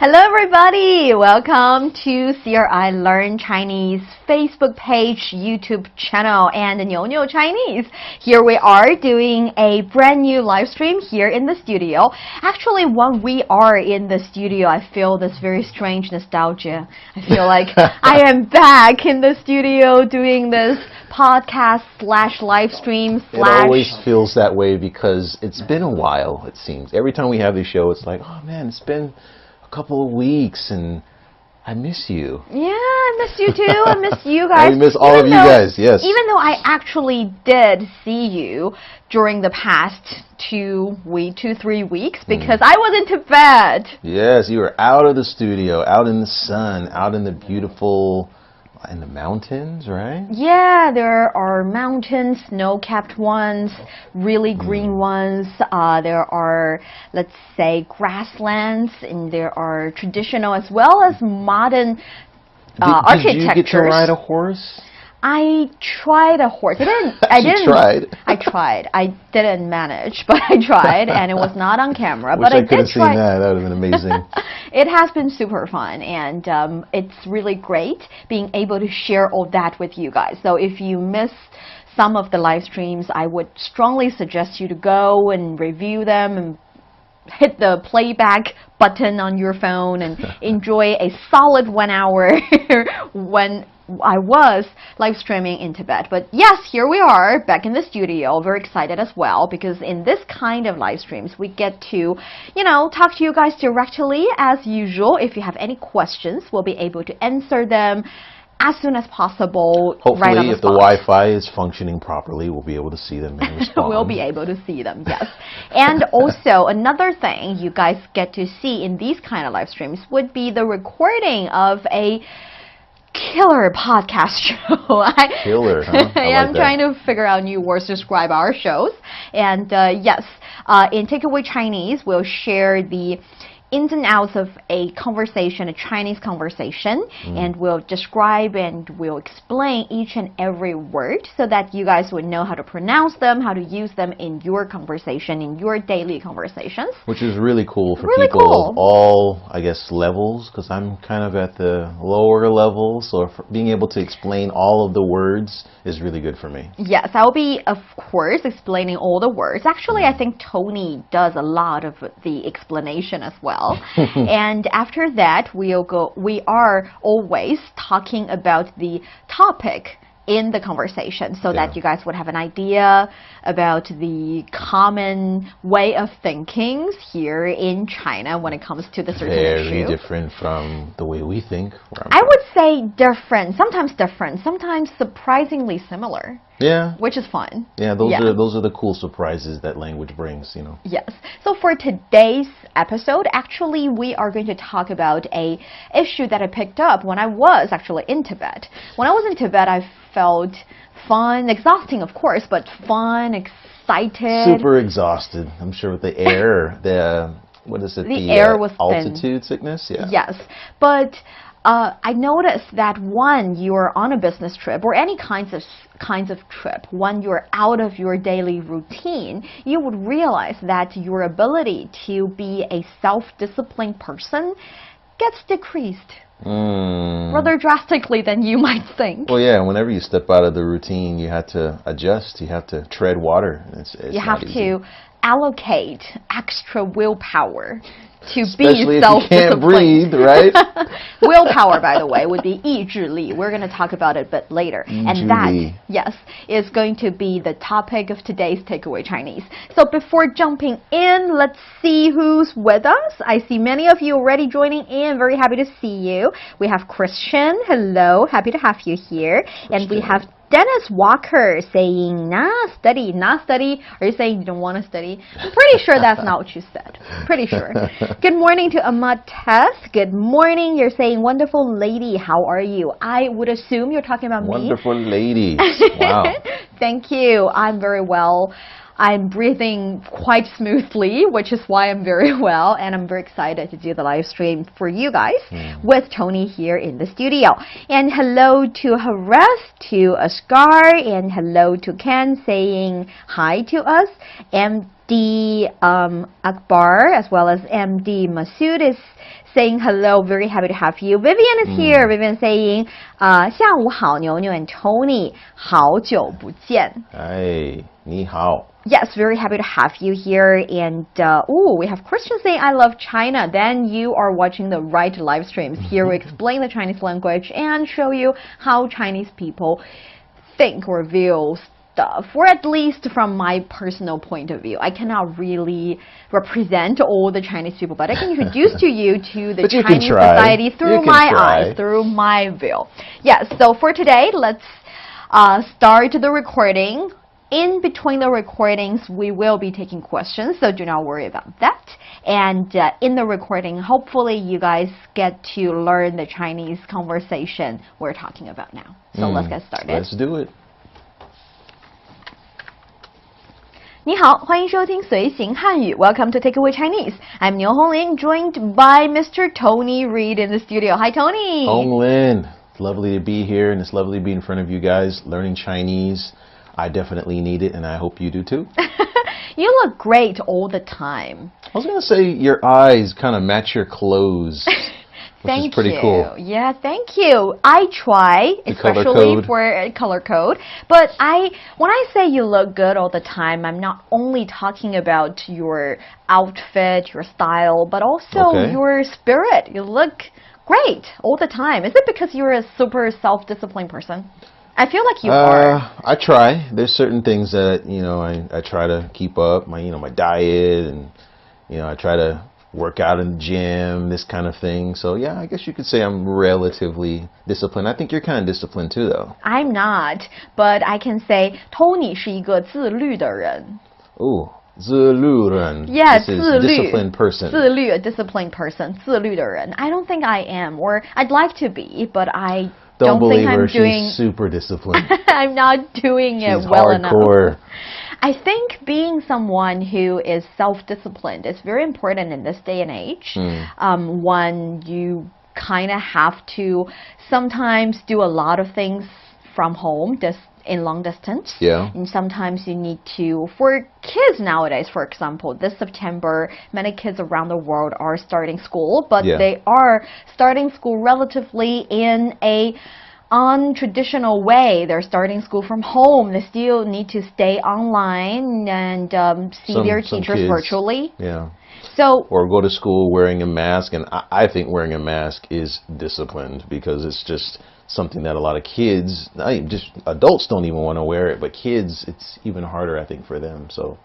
Hello everybody! Welcome to CRI Learn Chinese Facebook page, YouTube channel, and Niu Chinese. Here we are doing a brand new live stream here in the studio. Actually, when we are in the studio, I feel this very strange nostalgia. I feel like I am back in the studio doing this podcast / live stream / It always feels that way because it's been a while, it seems. Every time we have the show, it's like, oh man, it's been a couple of weeks and I miss you. Yeah, I miss you too. I miss you guys. We miss all of you guys, yes. Even though I actually did see you during the past 2-3 weeks because I was in Tibet. Yes, you were out of the studio, out in the sun, out in the beautiful... in the mountains, right? Yeah, there are mountains, snow-capped ones, really green ones. There are, let's say, grasslands, and there are traditional as well as modern architectures. Did you get to ride a horse? I tried a horse. I tried. I didn't manage, but I tried, and it was not on camera. But I could have seen that. That would have been amazing. It has been super fun, and it's really great being able to share all that with you guys. So if you miss some of the live streams, I would strongly suggest you to go and review them and hit the playback button on your phone and enjoy a solid 1 hour when I was live streaming in Tibet. But yes, here we are back in the studio, very excited as well, because in this kind of live streams we get to, talk to you guys directly as usual. If you have any questions, we'll be able to answer them as soon as possible. Hopefully, right on the if the Wi-Fi is functioning properly, we'll be able to see them and respond. We'll be able to see them, yes. And also, another thing you guys get to see in these kind of live streams would be the recording of a killer podcast show. Killer, huh? I'm trying to figure out new words to describe our shows. And yes, in Takeaway Chinese, we'll share the ins and outs of a conversation, a Chinese conversation, and we'll describe and we'll explain each and every word so that you guys would know how to pronounce them, how to use them in your conversation, in your daily conversations. Which is really cool for people of all, I guess, levels, because I'm kind of at the lower level, so being able to explain all of the words is really good for me. Yes, I'll be, of course, explaining all the words. Actually, I think Tony does a lot of the explanation as well. And after that, we are always talking about the topic in the conversation so that you guys would have an idea about the common way of thinking here in China when it comes to the certain issue. Very different from the way we think. I would say different, sometimes surprisingly similar. Yeah. Which is fun. Yeah, those are the cool surprises that language brings, Yes. So for today's episode, actually, we are going to talk about a issue that I picked up when I was actually in Tibet. When I was in Tibet, I felt fun, exhausting, of course, but fun, excited. Super exhausted. I'm sure with the air, what is it? The air was altitude sickness. Yeah. Yes, but I noticed that when you're on a business trip or any kinds of trip, when you're out of your daily routine, you would realize that your ability to be a self-disciplined person gets decreased rather drastically than you might think. Well, yeah, whenever you step out of the routine, you have to adjust, you have to tread water. You have to allocate extra willpower to Especially be self-disciplined. If you can't breathe, right? Willpower, by the way, would be 意志力. We're going to talk about it a bit later. And that, yes, is going to be the topic of today's Takeaway Chinese. So before jumping in, let's see who's with us. I see many of you already joining in. Very happy to see you. We have Christian. Hello. Happy to have you here. And we have Dennis Walker saying, not study. Are you saying you don't want to study? I'm pretty sure that's not what you said. Pretty sure. Good morning to Ahmad Tess. Good morning. You're saying, wonderful lady, how are you? I would assume you're talking about me. Wonderful lady. Wow. Thank you. I'm very well. I'm breathing quite smoothly, which is why I'm very well, and I'm very excited to do the live stream for you guys with Tony here in the studio. And hello to Haras, to Asgar, and hello to Ken saying hi to us. And MD Akbar as well as MD Masood is saying hello. Very happy to have you. Vivian is here. Vivian saying, 下午好，牛牛 and Tony， 好久不见。Hi, 你好。Yes, very happy to have you here. And we have Christian saying, I love China. Then you are watching the right live streams. Here we explain the Chinese language and show you how Chinese people think or view stuff, or at least from my personal point of view. I cannot really represent all the Chinese people, but I can introduce to you to the Chinese society through my eyes, through my view. Yes, so for today, let's start the recording. In between the recordings, we will be taking questions, so do not worry about that. And in the recording, hopefully you guys get to learn the Chinese conversation we're talking about now. So let's get started. Let's do it. 你好，欢迎收听随行汉语 Welcome to Takeaway Chinese. I'm Niu Honglin, joined by Mr. Tony Reed in the studio. Hi, Tony. Honglin. It's lovely to be here, and it's lovely to be in front of you guys learning Chinese. I definitely need it, and I hope you do too. You look great all the time. I was going to say your eyes kind of match your clothes, which is pretty cool. Yeah, thank you. I try, especially for color code. But when I say you look good all the time, I'm not only talking about your outfit, your style, but also your spirit. You look great all the time. Is it because you're a super self-disciplined person? I feel like you are. I try. There's certain things that, I try to keep up, my diet, and, I try to work out in the gym, this kind of thing. So, yeah, I guess you could say I'm relatively disciplined. I think you're kind of disciplined too, though. I'm not, but I can say Tony 是一个自律的人. Ooh. 自律人. Yeah, this is disciplined person. 自律, a disciplined person. 自律的人. I don't think I am, or I'd like to be, but I don't believe think I'm her. doing. She's super disciplined. I'm not doing it She's well hardcore. enough. I think being someone who is self-disciplined is very important in this day and age. When you kind of have to sometimes do a lot of things from home, just in long distance. Yeah. And sometimes you need to, for kids nowadays, for example, this September, many kids around the world are starting school, but they are starting school relatively in a untraditional way. They're starting school from home. They still need to stay online and see their teachers virtually. Yeah. So, or go to school wearing a mask, and I think wearing a mask is disciplined because it's just something that a lot of kids, just adults don't even want to wear it, but kids, it's even harder, I think, for them. So,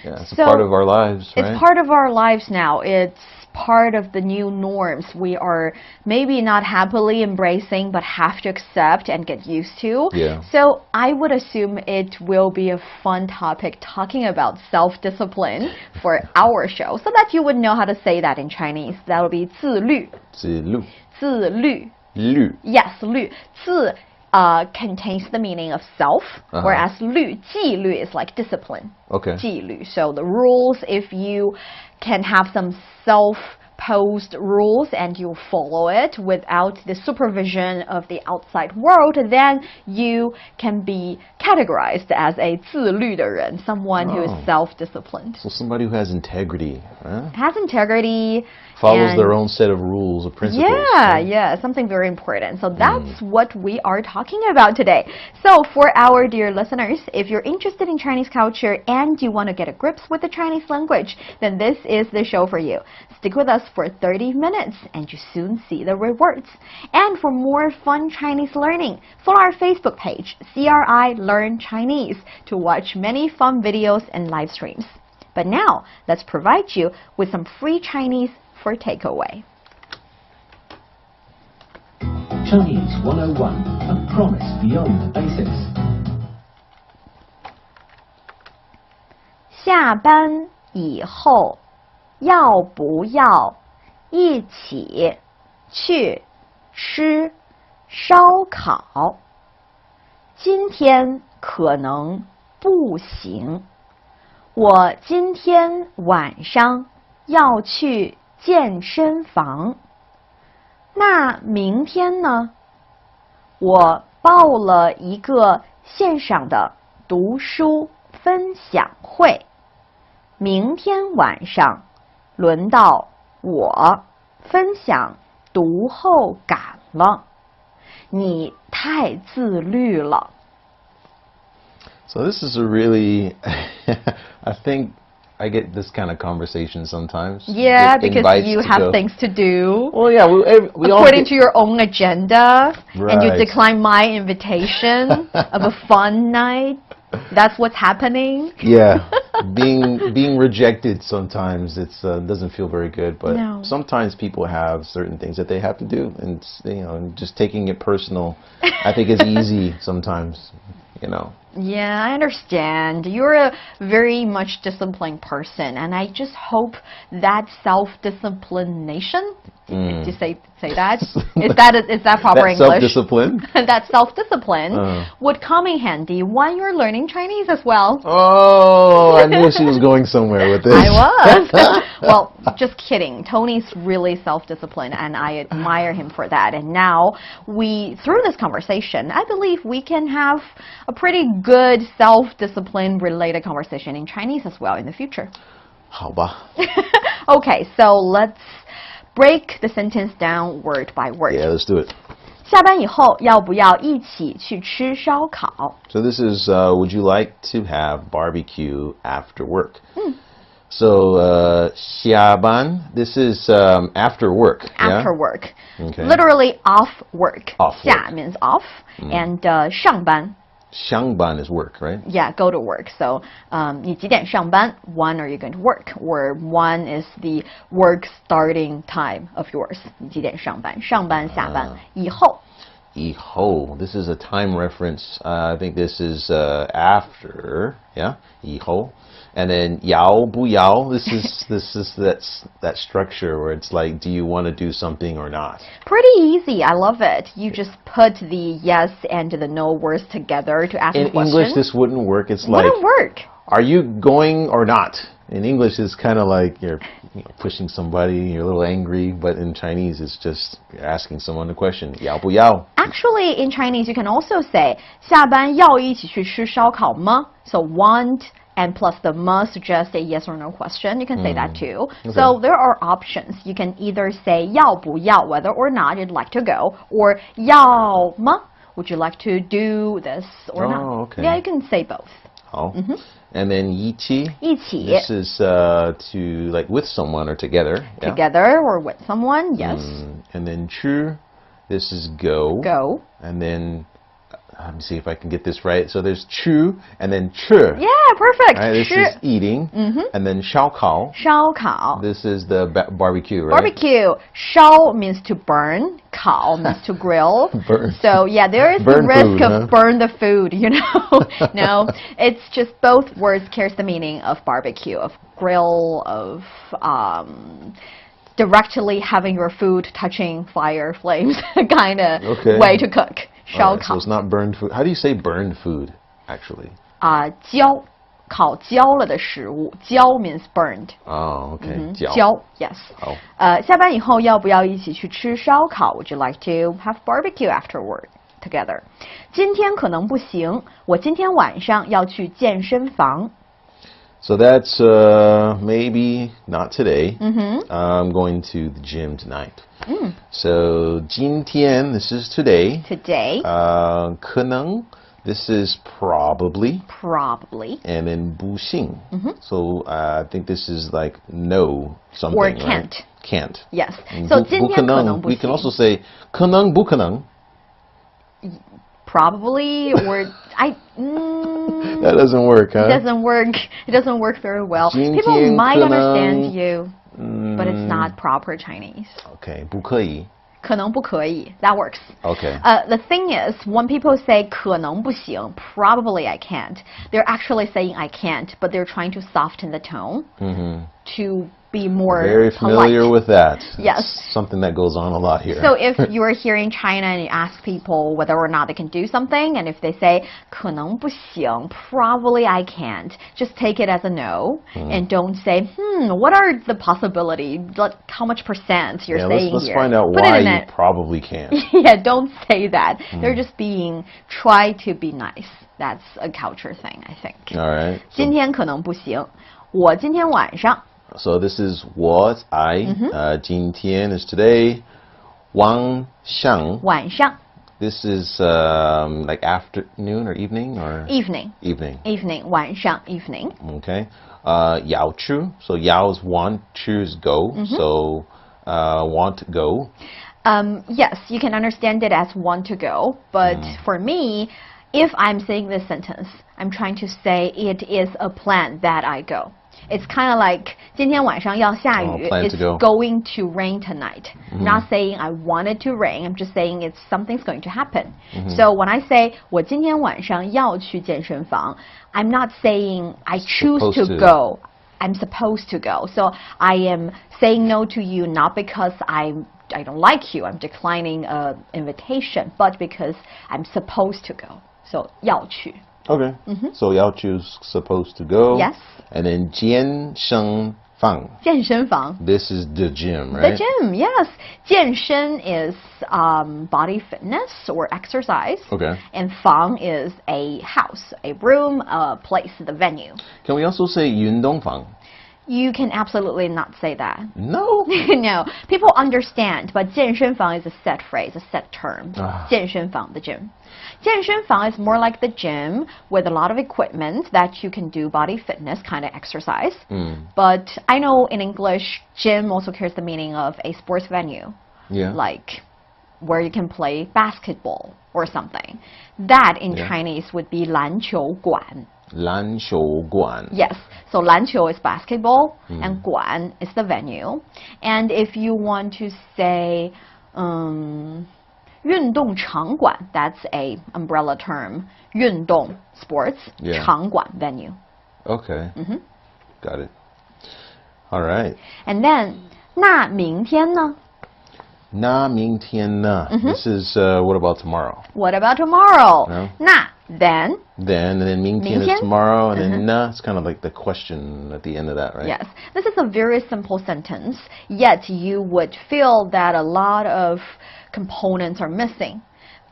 yeah, it's a part of our lives, right? It's part of our lives now. It's part of the new norms we are maybe not happily embracing, but have to accept and get used to. Yeah. So I would assume it will be a fun topic talking about self-discipline for our show, so that you would know how to say that in Chinese. That would be 自律. 自律. 自律. 律. Yes, 律. 自 contains the meaning of self, whereas 律, 纪律 is like discipline. Okay. 纪律. So the rules, if you can have some self-posed rules and you follow it without the supervision of the outside world, then you can be categorized as a 自律的人, someone who is self-disciplined. So somebody who has integrity, huh? Has integrity. Follows their own set of rules or principles. Yeah, yeah, something very important. So that's what we are talking about today. So for our dear listeners, if you're interested in Chinese culture and you want to get a grip with the Chinese language, then this is the show for you. Stick with us for 30 minutes and you soon see the rewards. And for more fun Chinese learning, follow our Facebook page, CRI Learn Chinese, to watch many fun videos and live streams. But now, let's provide you with some free Chinese for takeaway. Chinese 101, a promise beyond the basics. 下班以后要不要一起去吃烧烤？今天可能不行，我今天晚上要去健身房。那明天呢？我报了一个线上的读书分享会，明天晚上轮到我分享读后感了。你太自律了。So this is a really, I think I get this kind of conversation sometimes. Yeah, Get because invites you to have go. things to do. Well, yeah, we all According get- to your own agenda, and you Right. decline my invitation of a fun night. That's what's happening. Yeah, being rejected sometimes it's doesn't feel very good. But No. sometimes people have certain things that they have to do, and just taking it personal, I think is easy sometimes. Yeah, I understand. You're a very much disciplined person, and I just hope that self-disciplination. Did you say that? Is that proper That English? self-discipline. That self-discipline would come in handy when you're learning Chinese as well. Oh, I knew she was going somewhere with this. I was. Well, just kidding. Tony's really self-disciplined, and I admire him for that. And now, through this conversation, I believe we can have a pretty good self-discipline related conversation in Chinese as well in the future. 好吧. Okay, so let's break the sentence down word by word. Yeah, let's do it. 下班以后要不要一起去吃烧烤？ So this is, would you like to have barbecue after work? So, 下班, this is after work. After yeah? work. Okay. Literally off work. Off work. 下 means off, and 上班 上班 is work, right? Yeah, go to work. So, 你几点上班? When are you going to work? Or when is the work starting time of yours? 你几点上班？上班下班以后。以后, this is a time reference. I think this is after, yeah? 以后. And then 要不要, this is that structure where it's like, do you want to do something or not? Pretty easy. I love it. You just put the yes and the no words together to ask a In question. English, this wouldn't work. It's like, Wouldn't work. are you going or not? In English, it's kind of like you're pushing somebody, you're a little angry, but in Chinese, it's just you're asking someone a question. 要不要? Actually, in Chinese, you can also say 下班要一起去吃烧烤吗? So want and plus the must suggest a yes or no question. You can say that too. Okay. So there are options. You can either say 要不要, whether or not you'd like to go, or 要吗? Would you like to do this or not? Okay. Yeah, you can say both. 好. And then 一起. 一起 This is to like with someone or together. Yeah? together or with someone. Yes. And then 吃. This is go. Go. And then let me see if I can get this right. So there's 吃 and then 吃. Yeah, perfect. Right, this 吃 is eating. And then 烧烤. 烧烤 This is the barbecue, right? Barbecue. 烧 means to burn. 烤 means to grill. Burn. So yeah, there is Burn the risk food, of huh? burn the food, you know. No, it's just both words carries the meaning of barbecue, of grill, of directly having your food touching fire flames kind of Okay. way to cook. All 烧 right, so 烤 it's not burned food. How do you say burned food, actually? 焦烤焦了的食物，焦 means burned. Oh, okay. 焦 yes. 好。下班以后要不要一起去吃烧烤 Would you like to have barbecue afterward together? 今天可能不行，我今天晚上要去健身房。 So that's maybe not today. I'm going to the gym tonight. So 今天, this is today. Today, 可能, this is probably. probably. And then 不行. So I think this is like no something, Or right? can't. Can't. Yes. And So 不今天可能不 we 行 can also say 可能不可能. Probably or That doesn't work, huh? it doesn't work. It doesn't work very well. 今天 People might 可能 understand you, but it's not proper Chinese. Okay, 不可以. 可能不可以 That works. Okay. The thing is, when people say 可能不行, probably I can't, they're actually saying I can't, but they're trying to soften the tone to be more Very familiar polite. with that. Yes. It's something that goes on a lot here. So if you're here in China and you ask people whether or not they can do something, and if they say 可能不行, probably I can't, just take it as a no, and don't say, what are the possibilities? How much percent you're yeah, saying let's here? find out Put why it in you it. probably can't. Yeah, don't say that. They're just try to be nice. That's a culture thing, I think. All right. 今天可能不行，我今天晚上 So this is 我 I. 今天 is today. 晚上晚上 This is like afternoon or evening or evening evening. 晚上 evening Okay. 要去 So 要 is want, 去 is go. So want to go. Yes, you can understand it as want to go, but for me, if I'm saying this sentence, I'm trying to say it is a plan that I go. It's kind of like 今天晚上要下雨 plan It's to go. going to rain tonight. I'm not saying I want it to rain. I'm just saying it's something's going to happen. So when I say 我今天晚上要去健身房 I'm not saying I choose Supposed to to. go. I'm supposed to go. So I am saying no to you not because I don't like you. I'm declining an invitation, but because I'm supposed to go. So 要去 Okay. So 要去 is supposed to go. Yes. And then 健身房健身房 This is the gym, The right? gym, yes. 健身 is body fitness or exercise. Okay. And 房 is a house, a room, a place, the venue. Can we also say 运动房? You can absolutely not say that. No. No, people understand, but 健身房 is a set phrase, a set term. 健身房 the gym. 健身房 is more like the gym with a lot of equipment that you can do body fitness kind of exercise. But I know in English, gym also carries the meaning of a sports venue. Yeah. Like where you can play basketball or something. That in Chinese would be 篮球馆. 篮球馆 Yes, so 篮球 is basketball and 馆 is the venue. And if you want to say 运动场馆 that's a umbrella term. 运动 sports, Yeah. 场馆 venue. Okay. Got it. All right. And then 那明天呢? 那明天呢 This is what about tomorrow? What about tomorrow? No. 那 then Then and then 明天 is 明天 tomorrow and then na it's kind of like the question at the end of that, right? Yes, this is a very simple sentence, yet you would feel that a lot of components are missing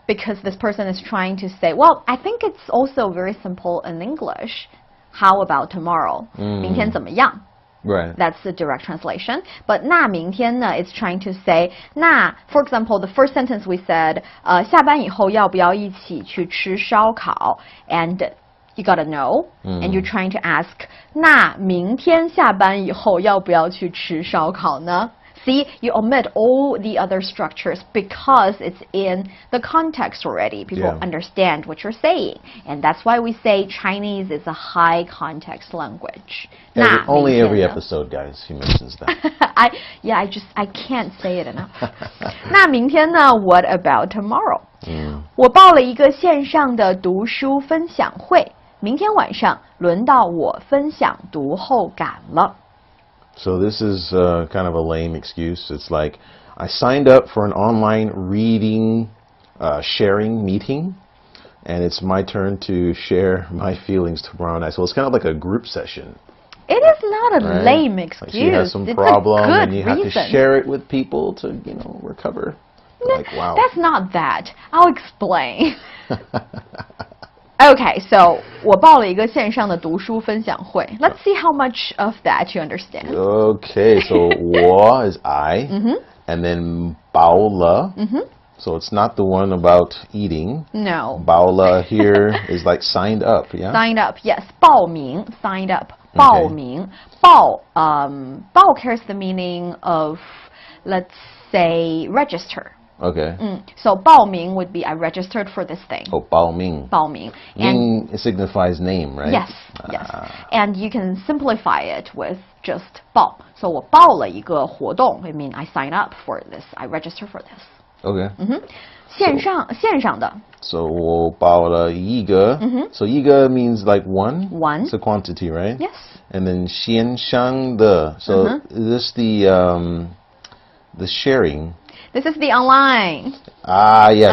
because this person is trying to say, well, I think it's also very simple in English. How about tomorrow? 明天怎么样? Right. That's the direct translation. But 那明天呢 is trying to say, 那, for example, the first sentence we said, 下班以后要不要一起去吃烧烤? And you gotta know. And you're trying to ask, 那明天下班以后要不要去吃烧烤呢? See, you omit all the other structures because it's in the context already. People understand what you're saying. And that's why we say Chinese is a high context language. Only every 那明天呢 episode, guys, he mentions that. I can't say it enough. 那明天呢 What about tomorrow? 我报了一个线上的读书分享会，明天晚上轮到我分享读后感了。 So this is kind of a lame excuse. It's like I signed up for an online reading sharing meeting and it's my turn to share my feelings tomorrow night. So it's kind of like a group session. It is not a Right? lame Like excuse. she has some it's problem a good and you have reason. to share it with people to, recover. Like, wow. That's not that. I'll explain. Okay, so 我报了一个线上的读书分享会. Let's see how much of that you understand. Okay, so 我 is I, and then 报了. So it's not the one about eating. No. 报了 here is like signed up, yeah? Signed up, yes. 报名, signed up. 报名. 报 carries the meaning of, let's say, register. Okay. So 报名 would be I registered for this thing. Oh, 报名. 报名. And Ming signifies name, right? yes. And you can simplify it with just 报. So 我报了一个活动. I mean, I sign up for this. I register for this. Okay. 线上的. So 我报了一个. So 一个 means like one. One. It's a quantity, right? Yes. And then 线上的. So is this the sharing? This is the online. Yes.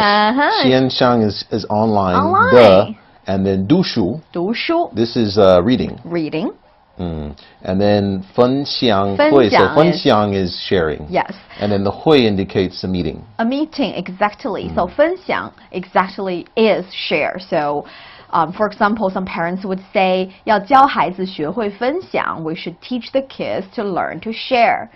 线 Uh-huh. 上 is online. Online. The, and then 读书. 读书 This is reading. reading. And then 分享会. 分享 So 分享 is sharing. Yes. And then the 会 indicates a meeting. A meeting, exactly. So 分享 exactly is share. So For example, some parents would say 要教孩子学会分享 we should teach the kids to learn to share.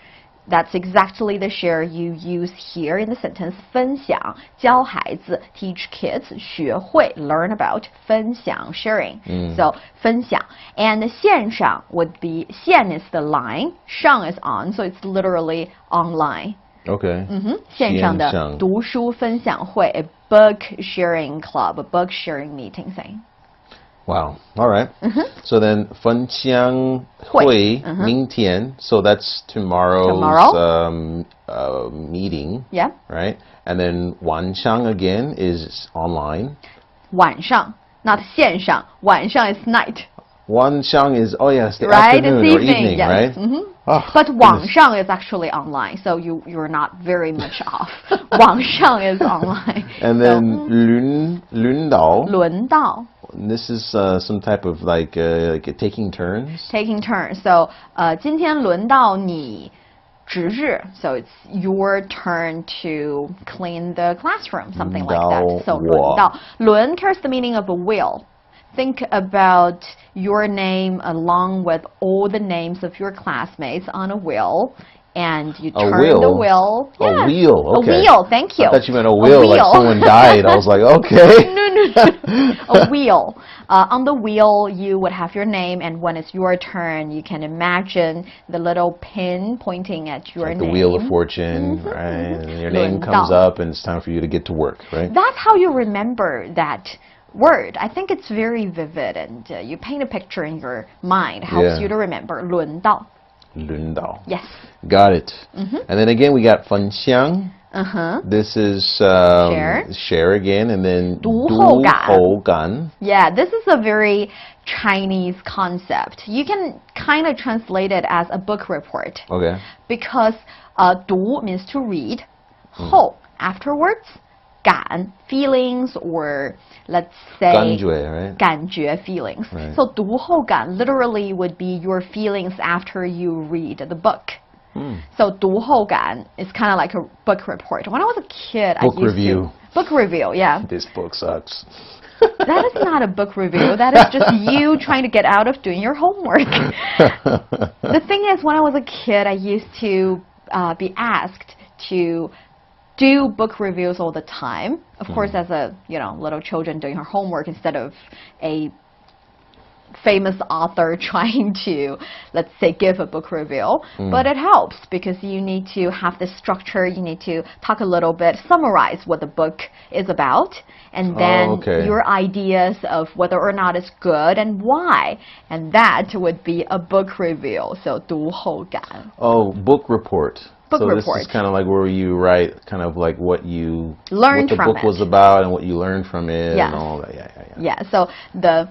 That's exactly the share you use here in the sentence 分享教孩子 teach kids 学会 learn about 分享 sharing. So 分享 and 线上 would be 线 is the line, 上 is on, so it's literally online. Okay. 线上的读书分享会 a book sharing club, a book sharing meeting thing. Wow. All right. So then 分享会明天 so that's tomorrow's meeting. Yeah. Right? And then 晚上 again is online. 晚上 not 线上 晚上 is night. 晚上 is the right? afternoon it's or evening, yes. right? Oh, but 晚上 is actually online, so you're not very much off. 晚上 is online. And then 轮到轮到 this is some type of like taking turns. Taking turns. So 今天轮到你值日 so it's your turn to clean the classroom, something like that. So 轮到轮 carries the meaning of a wheel. Think about your name along with all the names of your classmates on a wheel, and you turn the wheel. Yeah. A wheel, okay. A wheel, thank you. I thought you meant a wheel like someone died. I was like, okay. No. A wheel. On the wheel, you would have your name, and when it's your turn, you can imagine the little pin pointing at your like name. The wheel of fortune, right? And your name comes up, and it's time for you to get to work, right? That's how you remember that word. I think it's very vivid, and you paint a picture in your mind. Helps you to remember. 轮到. 轮到. Yes. Got it. And then again, we got 分享. This is share again, and then 读后感. Yeah, this is a very Chinese concept. You can kind of translate it as a book report. Okay. Because 读 means to read, 后 afterwards, 感 feelings, or let's say 感觉, right? 感觉 feelings. Right. So 读后感 literally would be your feelings after you read the book. So 读后感 is kind of like a book report. When I was a kid, I used to book review. Yeah. This book sucks. That is not a book review. That is just you trying to get out of doing your homework. The thing is, when I was a kid, I used to be asked to do book reviews all the time. Of course, as a little children doing her homework instead of a famous author trying to, let's say, give a book review. But it helps because you need to have the structure. You need to talk a little bit, summarize what the book is about, and then your ideas of whether or not it's good and why. And that would be a book review. So 读后感. Oh, book report. So this is kind of like where you write kind of like what you learned what the book was about and what you learned from it and all that. Yeah, so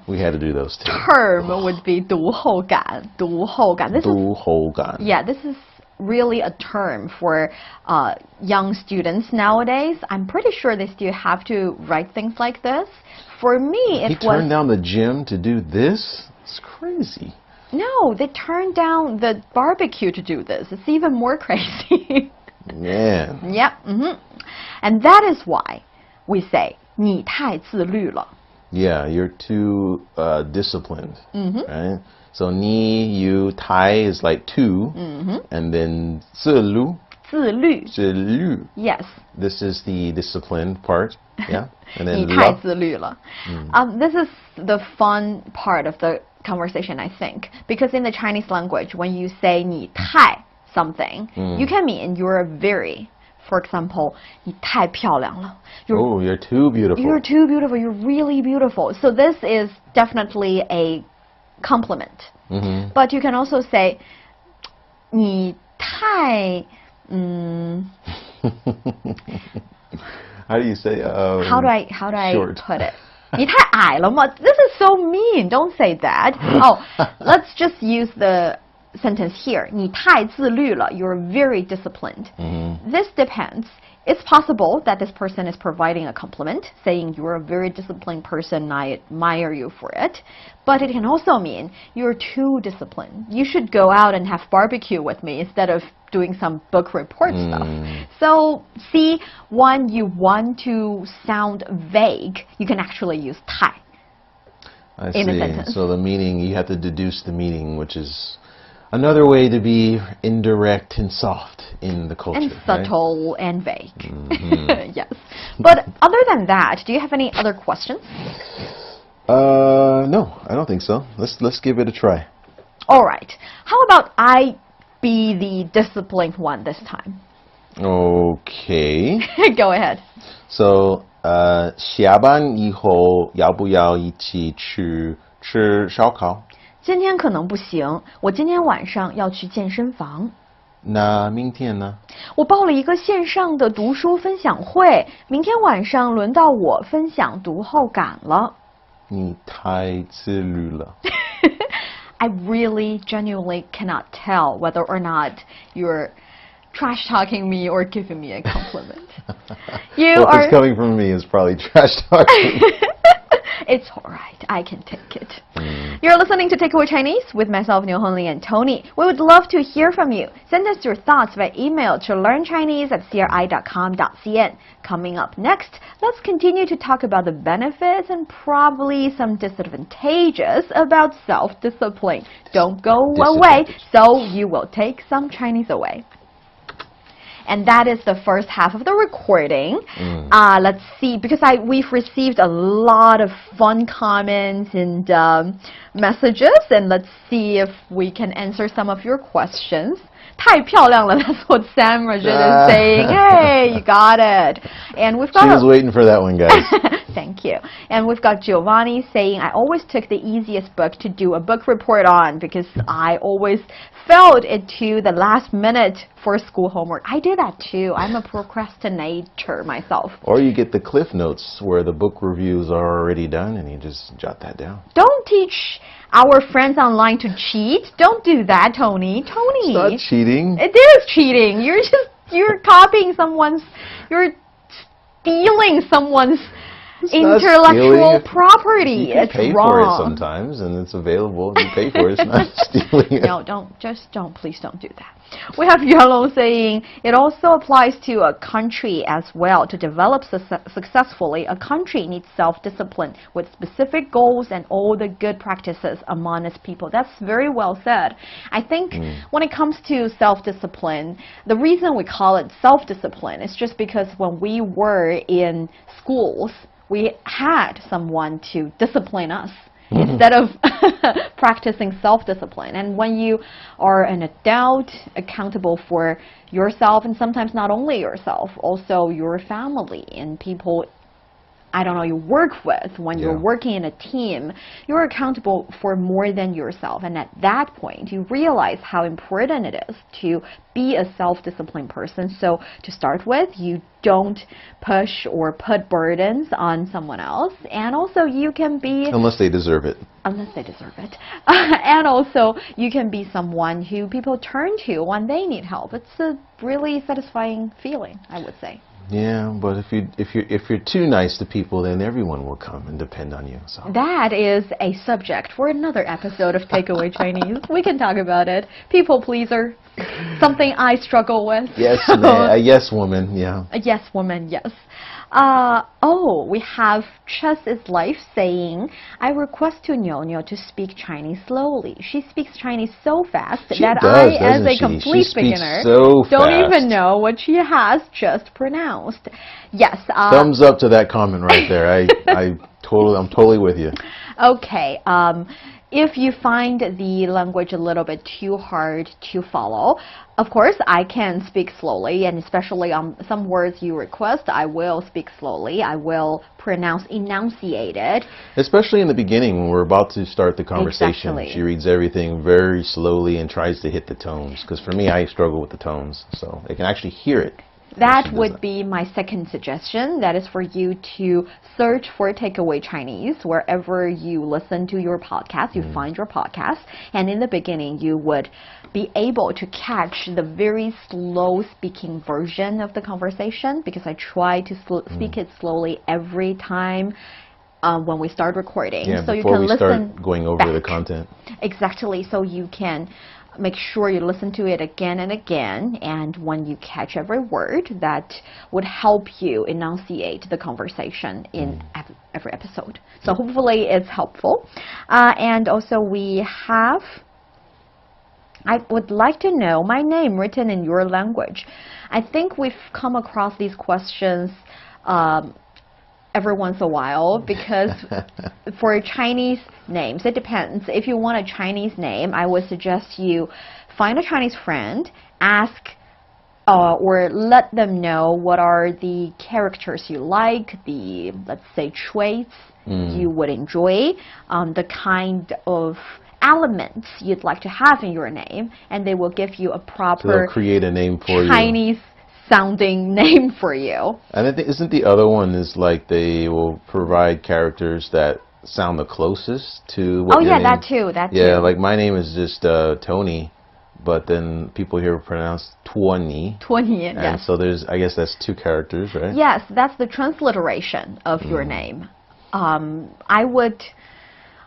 we had to do those too. Term would be 读后感. 读后感.读后感. Yeah, this is really a term for young students nowadays. I'm pretty sure they still have to write things like this. For me, He turned down the gym to do this? It's crazy. No, they turned down the barbecue to do this. It's even more crazy. Man. Yep. And that is why we say 你太自律了. Yeah, you're too disciplined, right? So 你 you 太 is like two, and then 自律. 自律. Yes. This is the disciplined part, yeah. And then 你太自律了. This is the fun part of the conversation, I think, because in the Chinese language, when you say 你太 something, you can mean you're very. For example, 你太漂亮了. You're too beautiful. You're too beautiful. You're really beautiful. So this is definitely a compliment. But you can also say 你太 How do you say? How do I short. put it? 你太矮了吗? This is so mean. Don't say that. Let's just use the sentence here. 你太自律了. You're very disciplined. This depends. It's possible that this person is providing a compliment, saying you're a very disciplined person and I admire you for it. But it can also mean you're too disciplined. You should go out and have barbecue with me instead of doing some book report stuff. So see, when you want to sound vague, you can actually use 太. I in a see. sentence. So the meaning, you have to deduce the meaning, which is another way to be indirect and soft in the culture. And right? subtle and vague. Yes. But other than that, do you have any other questions? No, I don't think so. Let's give it a try. All right. How about I be the disciplined one this time? Okay. Go ahead. So, 下班以后要不要一起去吃烧烤？今天可能不行，我今天晚上要去健身房。那明天呢？我报了一个线上的读书分享会，明天晚上轮到我分享读后感了。你太自律了。I really genuinely cannot tell whether or not you're trash talking me or giving me a compliment. You Well, if are. it's coming from me, it's probably trash talking. It's alright, I can take it. You're listening to Takeaway Chinese with myself, Niu Honglin, and Tony. We would love to hear from you. Send us your thoughts by email to learnchinese@cri.com.cn. Coming up next, let's continue to talk about the benefits and probably some disadvantages about self-discipline. Don't go away, so you will take some Chinese away. And that is the first half of the recording. Let's see, because we've received a lot of fun comments and messages, and let's see if we can answer some of your questions. 太漂亮了, that's what Sam Rajit is saying. Hey, you got it. And we've got She was waiting for that one, guys. Thank you. And we've got Giovanni saying, I always took the easiest book to do a book report on because I always felt it to the last minute for school homework. I do that too. I'm a procrastinator myself. Or you get the cliff notes where the book reviews are already done and you just jot that down. Don't teach our friends online to cheat. Don't do that, Tony. Tony. It's not cheating. It is cheating. You're copying you're stealing someone's intellectual property. You can It's pay wrong. for it sometimes, and it's available. If you pay for it, it's not stealing it. No, please don't do that. We have Yellow saying, it also applies to a country as well. To develop successfully, a country needs self-discipline with specific goals and all the good practices among its people. That's very well said. I think when it comes to self-discipline, the reason we call it self-discipline is just because when we were in schools, we had someone to discipline us instead of practicing self-discipline. And when you are an adult, accountable for yourself, and sometimes not only yourself, also your family and people you work with, when you're working in a team, you're accountable for more than yourself. And at that point, you realize how important it is to be a self-disciplined person. So to start with, you don't push or put burdens on someone else. And also you can be... Unless they deserve it. Unless they deserve it. And also you can be someone who people turn to when they need help. It's a really satisfying feeling, I would say. Yeah, but if you're too nice to people, then everyone will come and depend on you. So. That is a subject for another episode of Takeaway Chinese. We can talk about it. People pleaser, something I struggle with. Yes, man. A yes woman. Yeah. A yes woman. Yes. We have Chess is Life saying, I request to Nyo to speak Chinese slowly. She speaks Chinese so fast that I, as a complete beginner, don't even know what she has just pronounced. Yes. Thumbs up to that comment right there. I'm totally with you. Okay. If you find the language a little bit too hard to follow, of course, I can speak slowly, and especially on some words you request, I will speak slowly. I will enunciate it. Especially in the beginning when we're about to start the conversation. Exactly. She reads everything very slowly and tries to hit the tones. Because for me, I struggle with the tones, so they can actually hear it. That would be my second suggestion. That is for you to search for Takeaway Chinese wherever you listen to your podcast, you find your podcast. And in the beginning, you would be able to catch the very slow speaking version of the conversation, because I try to speak it slowly every time when we start recording. Yeah, so before you can we listen start going over the content. Exactly. So you can make sure you listen to it again and again, and when you catch every word, that would help you enunciate the conversation in every episode. So hopefully it's helpful. And also we have, I would like to know my name written in your language. I think we've come across these questions every once in a while, because for Chinese names, it depends. If you want a Chinese name, I would suggest you find a Chinese friend, ask or let them know what are the characters you like, the, let's say, traits you would enjoy, the kind of elements you'd like to have in your name, and they will give you a proper So they'll create a name for Chinese sounding name for you. And I think, isn't the other one is like they will provide characters that sound the closest to what your name? That too, Yeah, like my name is just Tony, but then people here pronounce Tuoni. Tuoni, And yes. so there's, I guess that's two characters, right? Yes, that's the transliteration of your name.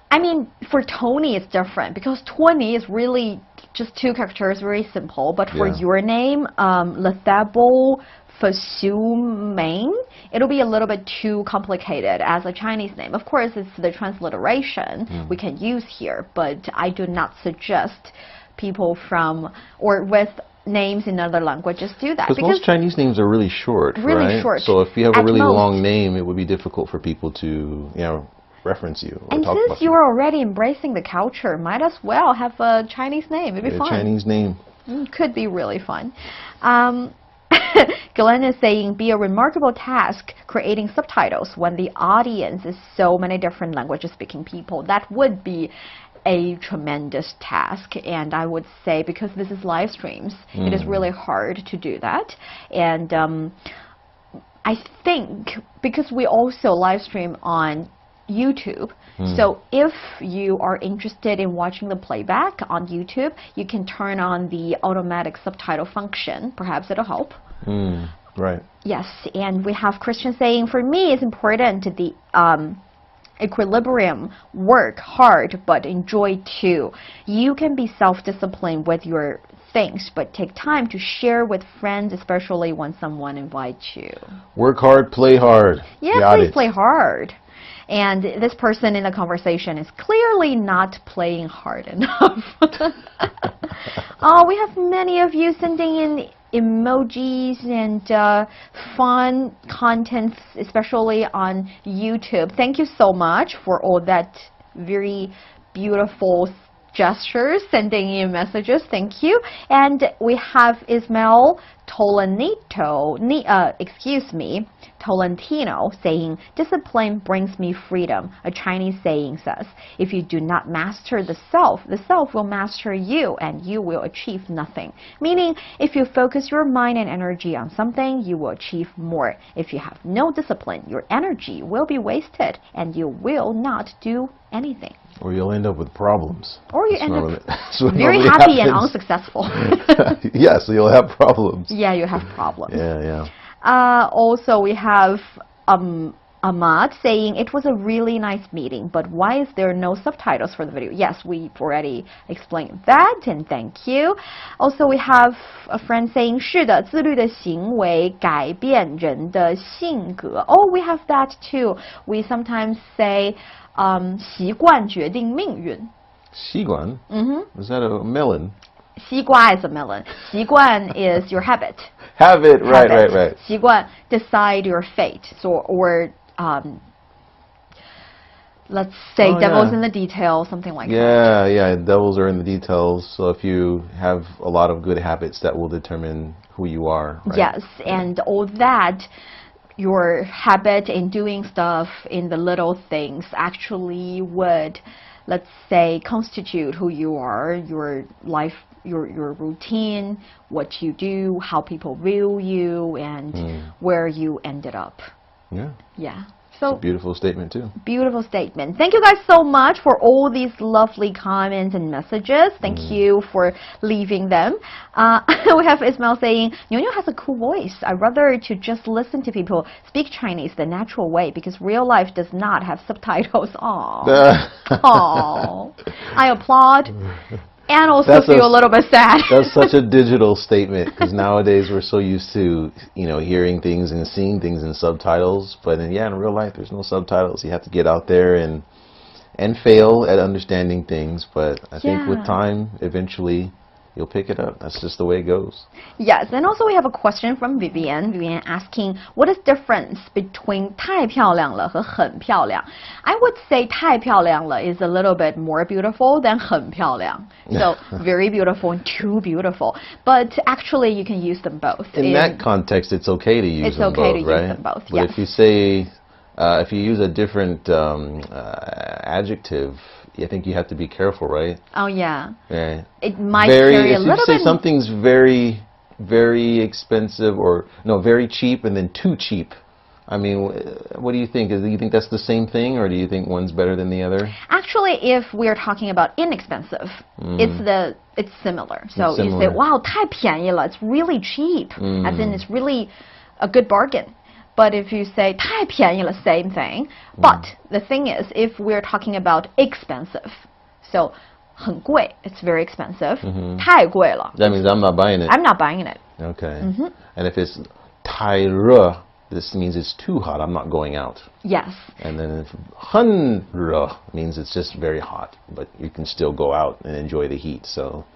I mean, for Tony it's different, because Tuoni is really just two characters, very simple. But for your name, Lethabo Fasumeng, it'll be a little bit too complicated as a Chinese name. Of course, it's the transliteration we can use here, but I do not suggest people from or with names in other languages do that. Because most Chinese names are really short, really right? short. So if you have a At really most. long name, it would be difficult for people to, you know, reference you or And talk since about you are already embracing the culture, might as well have a Chinese name. It'd be a fun. Chinese name. Could be really fun. Glenn is saying, be a remarkable task creating subtitles when the audience is so many different languages speaking people. That would be a tremendous task, and I would say, because this is live streams, it is really hard to do that. And I think because we also live stream on YouTube, so if you are interested in watching the playback on YouTube, you can turn on the automatic subtitle function. Perhaps it'll help. Right. Yes, and we have Christian saying, for me it's important the equilibrium, work hard but enjoy too. You can be self-disciplined with your things, but take time to share with friends, especially when someone invites you. Work hard, play hard. Yeah, Got please it. play hard. And this person in the conversation is clearly not playing hard enough. Oh, we have many of you sending in emojis and fun contents, especially on YouTube. Thank you so much for all that very beautiful gestures, sending in messages. Thank you. And we have Ismael Tolentino saying, discipline brings me freedom. A Chinese saying says, if you do not master the self will master you, and you will achieve nothing. Meaning, if you focus your mind and energy on something, you will achieve more. If you have no discipline, your energy will be wasted, and you will not do anything. Or you'll end up with problems. Or you That's end what up very happy and unsuccessful. Yeah, so you'll have problems. Yeah, you have problems. Yeah. Also, we have Ahmad saying, it was a really nice meeting, but why is there no subtitles for the video? Yes, we've already explained that, and thank you. Also, we have a friend saying, 是的，自律的行为改变人的性格. Oh, we have that too. We sometimes say, 习惯决定命运. 习惯? Is that a melon? 西瓜 is a melon. 习惯 is your habit. Habit, right. 习惯 decide your fate. So, or let's say devil's in the details, something like that. Yeah, devils are in the details. So if you have a lot of good habits, that will determine who you are, right? Yes, and all that, your habit in doing stuff in the little things actually would, let's say, constitute who you are, your life, your routine, what you do, how people view you, and where you ended up. Yeah. So Beautiful statement too. Beautiful statement. Thank you guys so much for all these lovely comments and messages. Thank you for leaving them. We have Ismail saying, Nyonya has a cool voice. I'd rather to just listen to people speak Chinese the natural way, because real life does not have subtitles. Aww. Aww. I applaud. And also That's feel a little bit sad. That's such a digital statement because nowadays we're so used to, hearing things and seeing things in subtitles. But in real life, there's no subtitles. You have to get out there and fail at understanding things. But I think with time, eventually, you'll pick it up. That's just the way it goes. Yes, and also we have a question from Vivian. Vivian asking, what is difference between 太漂亮了 和很漂亮? I would say 太漂亮了 is a little bit more beautiful than 很漂亮. So very beautiful and too beautiful. But actually, you can use them both. In that context, it's okay to use them both, right? It's okay to use them both, But if you say, if you use a different adjective, I think you have to be careful, right? Oh, yeah. Yeah. It might carry a little bit. If you say something's very, very expensive or, no, very cheap and then too cheap, I mean, what do you think? Do you think that's the same thing or do you think one's better than the other? Actually, if we're talking about inexpensive, it's similar. So it's similar. You say, wow, 太便宜了, it's really cheap, as in it's really a good bargain. But if you say 太便宜了, same thing. But the thing is, if we're talking about expensive, so 很贵, it's very expensive. 太贵了. That means I'm not buying it. I'm not buying it. Okay. And if it's 太热, this means it's too hot. I'm not going out. Yes. And then if 很热 means it's just very hot, but you can still go out and enjoy the heat. So,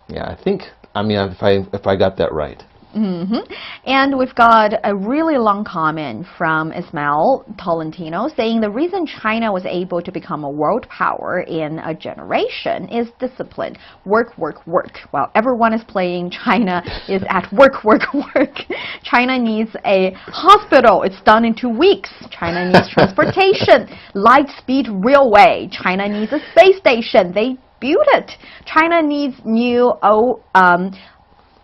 yeah, I think, if I got that right. And we've got a really long comment from Ismail Tolentino saying the reason China was able to become a world power in a generation is discipline. Work, work, work. While everyone is playing, China is at work, work, work. China needs a hospital. It's done in 2 weeks. China needs transportation, light-speed railway. China needs a space station. They built it. China needs new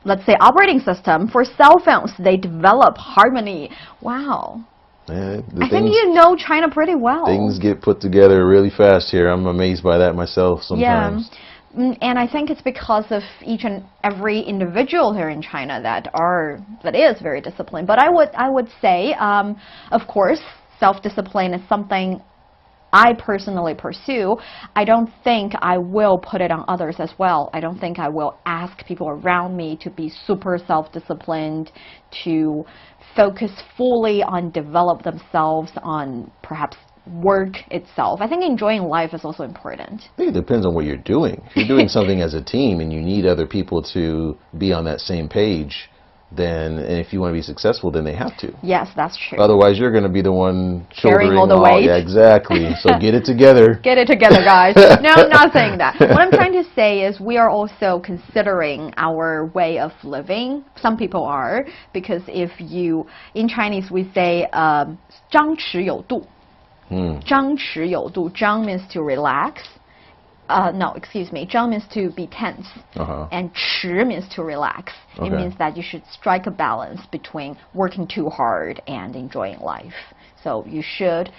let's say operating system for cell phones. They develop Harmony. Wow. Yeah, I think you know China pretty well. Things get put together really fast here. I'm amazed by that myself sometimes. Yeah. And I think it's because of each and every individual here in China that is very disciplined. But I would say, of course, self-discipline is something I personally pursue. I don't think I will put it on others as well. I don't think I will ask people around me to be super self-disciplined, to focus fully on develop themselves, on perhaps work itself. I think enjoying life is also important. I think it depends on what you're doing. If you're doing something as a team and you need other people to be on that same page, then, and if you want to be successful, then they have to. Yes, that's true. Otherwise, you're going to be the one shouldering carrying all the weight. Yeah, exactly. So get it together. Get it together, guys. No, not saying that. What I'm trying to say is we are also considering our way of living. Some people are, because if you, in Chinese we say 张弛有度. 张弛有度. 张 means to relax. No, excuse me. 张 means to be tense. And 弛 means to relax. It means that you should strike a balance between working too hard and enjoying life. So you should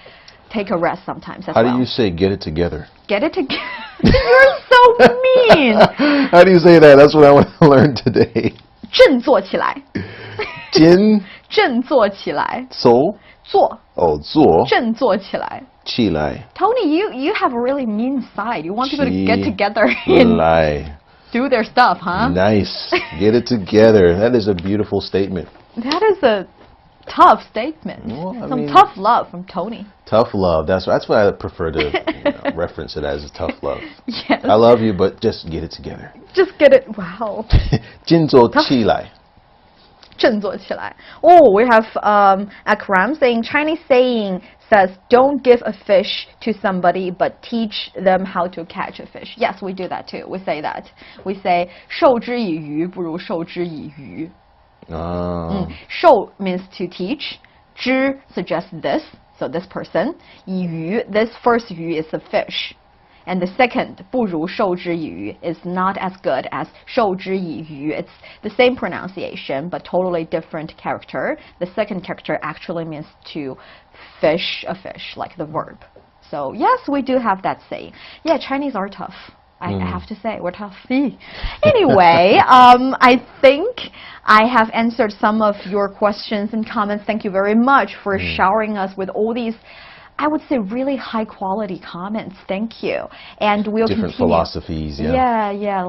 take a rest sometimes as well. How do you say get it together? Get it together. You're so mean. How do you say that? That's what I want to learn today. 振作起来. 振作起来. So? 做. Oh, 做. 振作起来. 起来. Tony, you have a really mean side. You want people to get together and do their stuff, huh? Nice. Get it together. That is a beautiful statement. That is a tough statement. Well, Some tough love from Tony. Tough love. That's why I prefer to reference it as tough love. Yes. I love you, but just get it together. Just get it. Wow. 振作起来. 振作起来. Oh, we have Akram saying Chinese saying says don't give a fish to somebody but teach them how to catch a fish. Yes, we do that too. We say that. We say 授之以鱼不如授之以渔. 授 means to teach. 之 suggests this, so this person. 以鱼, this first 鱼 is a fish. And the second, 不如授之以渔 is not as good as 授之以渔. It's the same pronunciation, but totally different character. The second character actually means to fish a fish, like the verb. So yes, we do have that saying. Yeah, Chinese are tough. I have to say, we're tough. Anyway, I think I have answered some of your questions and comments. Thank you very much for showering us with all these I would say really high quality comments. Thank you. And we'll Different continue. philosophies, yeah. Yeah,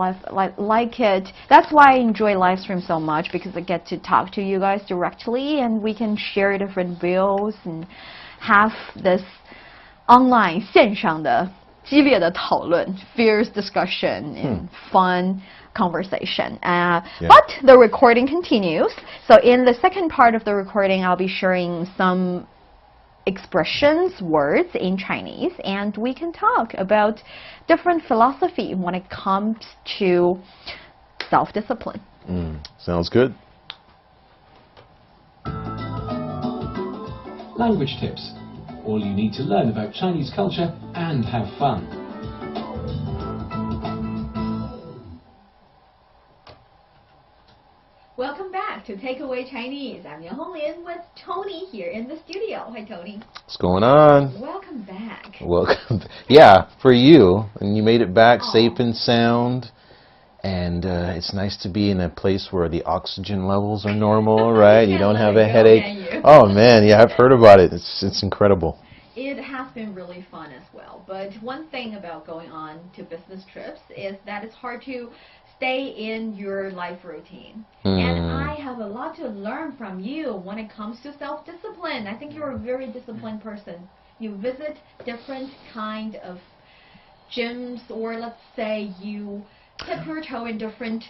like it. That's why I enjoy live stream so much, because I get to talk to you guys directly, and we can share different views and have this online 线上的激烈的讨论 fierce discussion and fun conversation. But the recording continues. So in the second part of the recording, I'll be sharing some expressions, words in Chinese, and we can talk about different philosophy when it comes to self-discipline. Sounds good. Language tips. All you need to learn about Chinese culture and have fun. Welcome back to Takeaway Chinese. I'm Yang Honglin with Tony here in the studio. Hi, Tony. What's going on? Welcome back. Welcome. Yeah, for you. And you made it back safe and sound. And it's nice to be in a place where the oxygen levels are normal, right? You don't have a headache. Oh, man. Yeah, I've heard about it. It's incredible. It has been really fun as well. But one thing about going on to business trips is that it's hard to stay in your life routine. And I have a lot to learn from you when it comes to self-discipline. I think you're a very disciplined person. You visit different kind of gyms, or let's say you dip your toe in different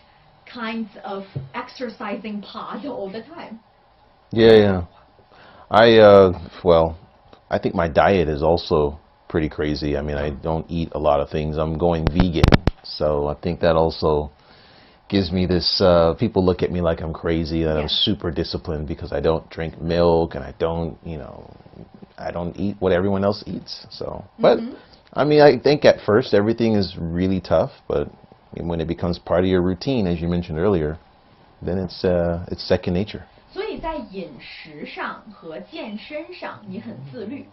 kinds of exercising pods all the time. Yeah. Well, I think my diet is also pretty crazy. I mean, I don't eat a lot of things. I'm going vegan. So I think that also gives me this, people look at me like I'm crazy, that I'm super disciplined because I don't drink milk and I don't eat what everyone else eats. So, but I mean, I think at first everything is really tough, but when it becomes part of your routine, as you mentioned earlier, then it's second nature. 所以在饮食上和健身上，你很自律。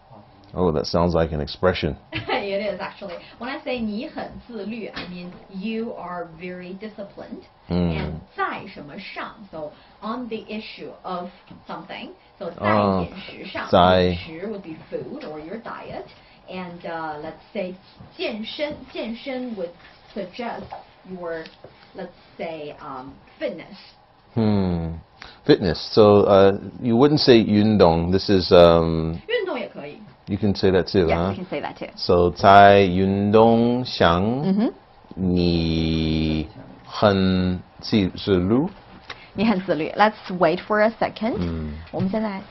Oh, that sounds like an expression. It is actually. When I say 你很自律, I mean you are very disciplined. And 在什么上, so on the issue of something. So 在饮食上, 饮食 would be food or your diet. And let's say 健身 would suggest your, let's say, fitness. Fitness. So you wouldn't say 运动. This is 运动也可以. You can say that too, yes, huh? you can say that too. So 在运动上，你很自律。你很自律. Let's wait for a second. 我们现在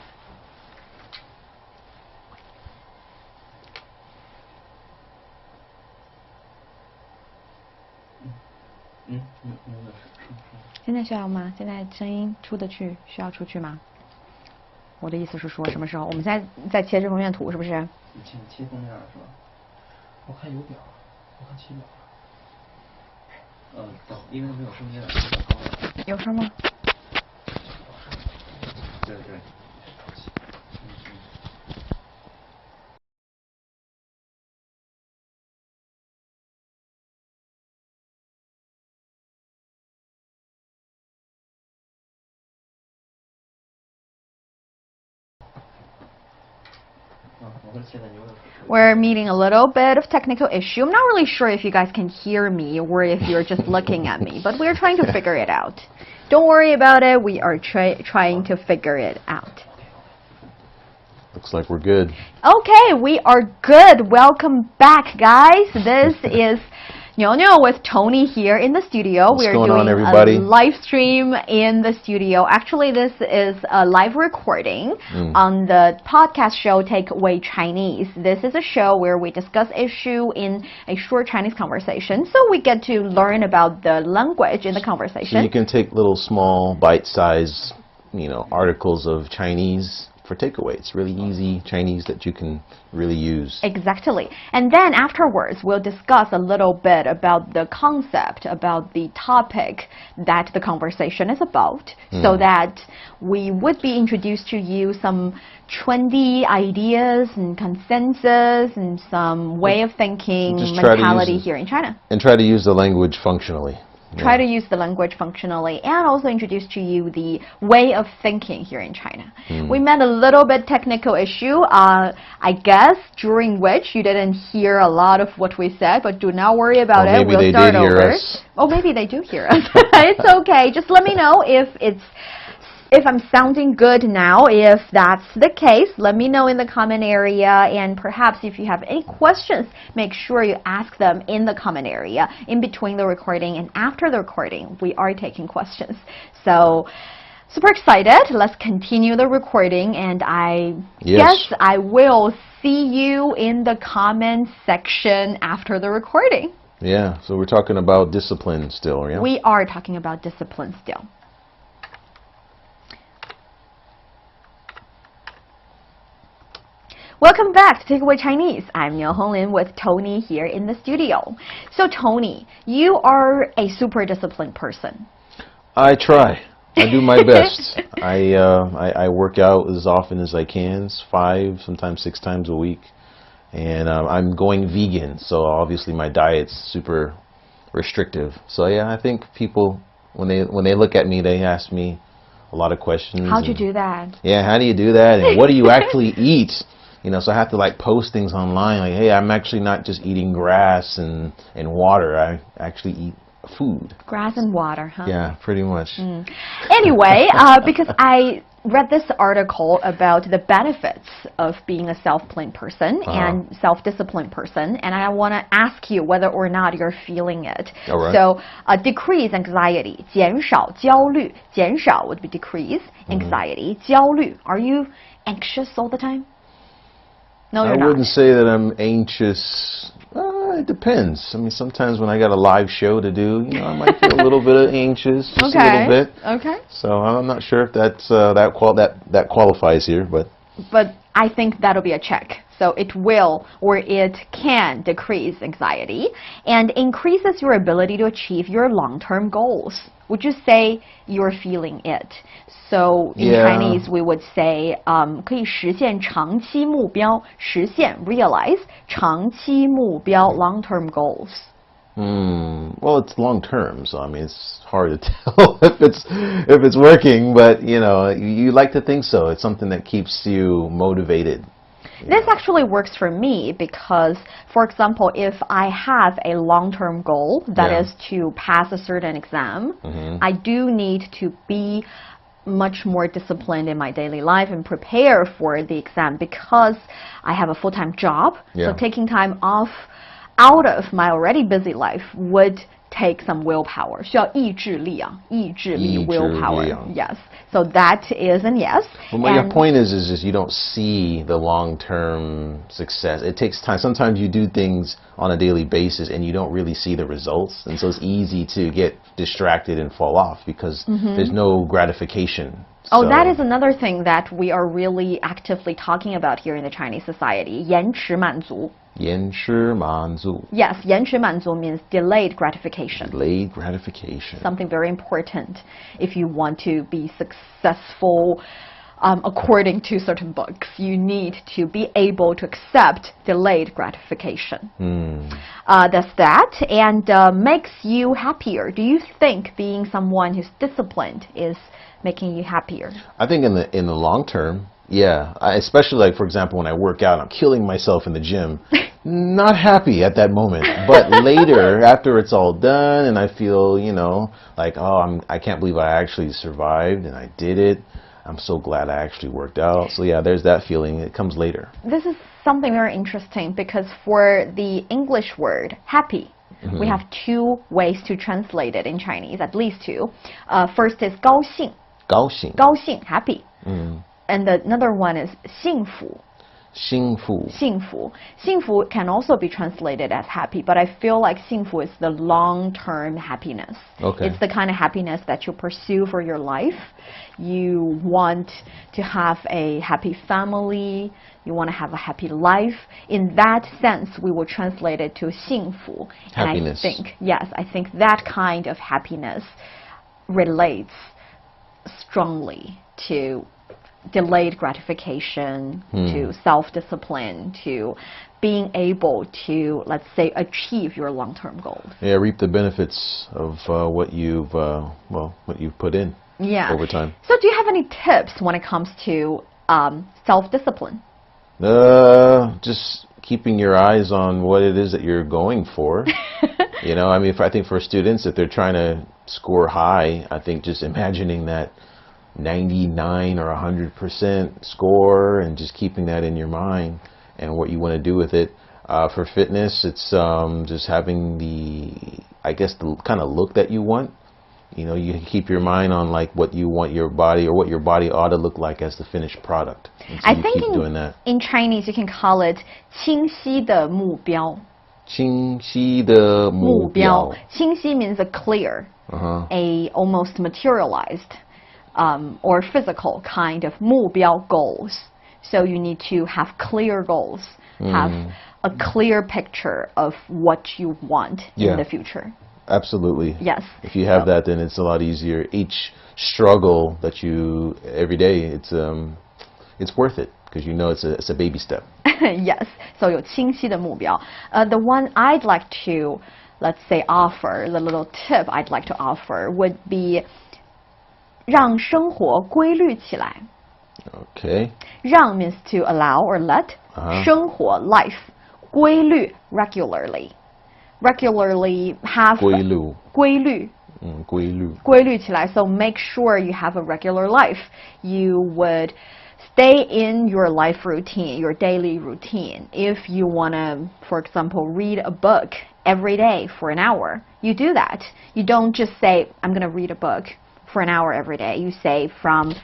现在需要吗？现在声音出得去，需要出去吗？我的意思是说，什么时候？我们现在在切这封面图，是不是？切封面是吧？我看有表，我看切表了。等，因为没有声音了，比较高了。有声吗？对。We're meeting a little bit of technical issue. I'm not really sure if you guys can hear me or if you're just looking at me, but we're trying to figure it out. Don't worry about it. We are trying to figure it out. Looks like we're good. Okay, we are good. Welcome back, guys. This is Niu with Tony here in the studio. What's we are going doing on, everybody? A live stream in the studio. Actually, this is a live recording on the podcast show Takeaway Chinese. This is a show where we discuss issue in a short Chinese conversation, so we get to learn about the language in the conversation. So you can take little small bite-sized, articles of Chinese for takeaway. It's really easy Chinese that you can really use. Exactly. And then afterwards, we'll discuss a little bit about the concept, about the topic that the conversation is about, so that we would be introduced to you some trendy ideas and consensus and some way of thinking mentality here in China. And try to use the language functionally. try to use the language functionally, and also introduce to you the way of thinking here in China. We met a little bit technical issue, I guess, during which you didn't hear a lot of what we said, but do not worry about it. We'll start over. Oh, maybe they do hear us. It's okay. Just let me know if I'm sounding good now. If that's the case, let me know in the comment area, and perhaps if you have any questions, make sure you ask them in the comment area in between the recording and after the recording. We are taking questions. So super excited. Let's continue the recording, and I guess I will see you in the comment section after the recording. Yeah, so we're talking about discipline still, yeah? We are talking about discipline still. Welcome back to Takeaway Chinese. I'm Niu Honglin with Tony here in the studio. So Tony, you are a super disciplined person. I try. I do my best. I work out as often as I can, 5, sometimes 6 times a week. And I'm going vegan, so obviously my diet's super restrictive. So yeah, I think people, when they look at me, they ask me a lot of questions. How'd you do that? Yeah, how do you do that? And what do you actually eat? You know, so I have to like post things online like, hey, I'm actually not just eating grass and water. I actually eat food. Grass and water, huh? Yeah, pretty much. Anyway, because I read this article about the benefits of being a self-planned person and self-disciplined person, and I want to ask you whether or not you're feeling it. All right. So, decrease anxiety, 减少焦虑. 减少 would be decrease, anxiety, 焦虑. Are you anxious all the time? No, you're not. I wouldn't say that I'm anxious. It depends. I mean, sometimes when I got a live show to do, you know, I might feel a little bit anxious, just a little bit. Okay. So I'm not sure if that's that qualifies here, but I think that'll be a check. So it will or it can decrease anxiety and increases your ability to achieve your long-term goals. Would you say you're feeling it? So in Chinese we would say 可以实现长期目标，实现 realize 长期目标 long-term goals. Well, it's long term, so I mean it's hard to tell if it's working, but you know, you like to think so. It's something that keeps you motivated. This actually works for me because, for example, if I have a long-term goal that is to pass a certain exam, I do need to be much more disciplined in my daily life and prepare for the exam because I have a full-time job. So taking time off out of my already busy life would take some willpower. 需要意志力啊，意志力 willpower. Yes. So that is a yes. Well, your point is just you don't see the long-term success. It takes time. Sometimes you do things on a daily basis and you don't really see the results, and so it's easy to get distracted and fall off because there's no gratification. Oh, that is another thing that we are really actively talking about here in the Chinese society. 延迟满足. 延迟满足. Yes, 延迟满足 means delayed gratification. Delayed gratification. Something very important if you want to be successful according to certain books. You need to be able to accept delayed gratification. That's that, and makes you happier. Do you think being someone who's disciplined is making you happier? I think in the long term, yeah. Especially like, for example, when I work out, I'm killing myself in the gym. Not happy at that moment, but later, after it's all done, and I feel, you know, like, oh, I can't believe I actually survived and I did it. I'm so glad I actually worked out. So yeah, there's that feeling. It comes later. This is something very interesting because for the English word happy, we have 2 ways to translate it in Chinese, at least 2. First is 高兴. 高兴. 高兴, happy. And another one is 幸福. 幸福. 幸福. 幸福 can also be translated as happy, but I feel like 幸福 is the long-term happiness. Okay. It's the kind of happiness that you pursue for your life. You want to have a happy family. You want to have a happy life. In that sense, we will translate it to 幸福. Happiness. And I think that kind of happiness relates strongly to delayed gratification to self-discipline to being able to, let's say, achieve your long-term goals. Yeah, reap the benefits of what you've what you've put in over time. So do you have any tips when it comes to self-discipline? Just keeping your eyes on what it is that you're going for. You know, I mean, I think for students, if they're trying to score high, I think just imagining that 99 or 100% score and just keeping that in your mind and what you want to do with it. For fitness, it's just having I guess the kind of look that you want. You know, you keep your mind on like what you want your body or what your body ought to look like as the finished product. And so I you think keep doing that. in Chinese you can call it 清晰的目标.清晰的目标.清晰 means a clear, a almost materialized or physical kind of 目标 goals. So you need to have clear goals, have a clear picture of what you want in the future. Absolutely. Yes. If you have that, then it's a lot easier. Each struggle that you every day, it's worth it because you know it's a baby step. Yes. So 有清晰的目标. The one I'd like to, let's say, offer, the little tip I'd like to offer would be 让生活规律起来. Okay. 让 means to allow or let. 生活 life. 规律 regularly. Regularly have 规律.规律.规律.规律起来. So make sure you have a regular life. You would stay in your life routine, your daily routine. If you want to, for example, read a book every day for an hour, you do that. You don't just say, I'm going to read a book for an hour every day. You say from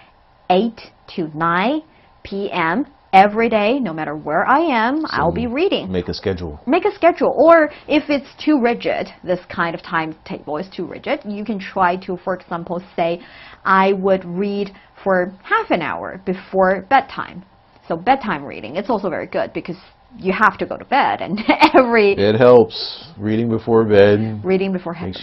8 to 9 p.m. every day, no matter where I am, I'll be reading. Make a schedule. Make a schedule. Or if it's too rigid, this kind of timetable is too rigid, you can try to, for example, say, I would read for half an hour before bedtime. So bedtime reading, it's also very good because you have to go to bed and It helps. Reading before bed. Reading before bed.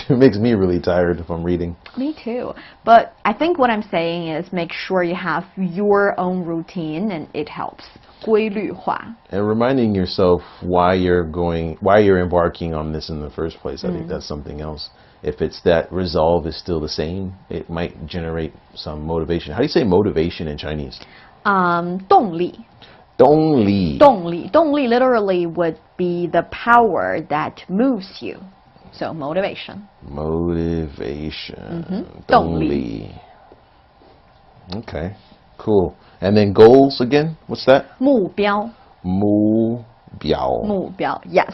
Makes me really tired if I'm reading. Me too. But I think what I'm saying is make sure you have your own routine and it helps. 规律化. And reminding yourself why you're embarking on this in the first place. I think that's something else. If it's that resolve is still the same, it might generate some motivation. How do you say motivation in Chinese? 动力. 动力. 动力. 动力 literally would be the power that moves you. So motivation. Motivation. 动力. Okay, cool. And then goals again? What's that? 目标. 目标. 目标. Yes.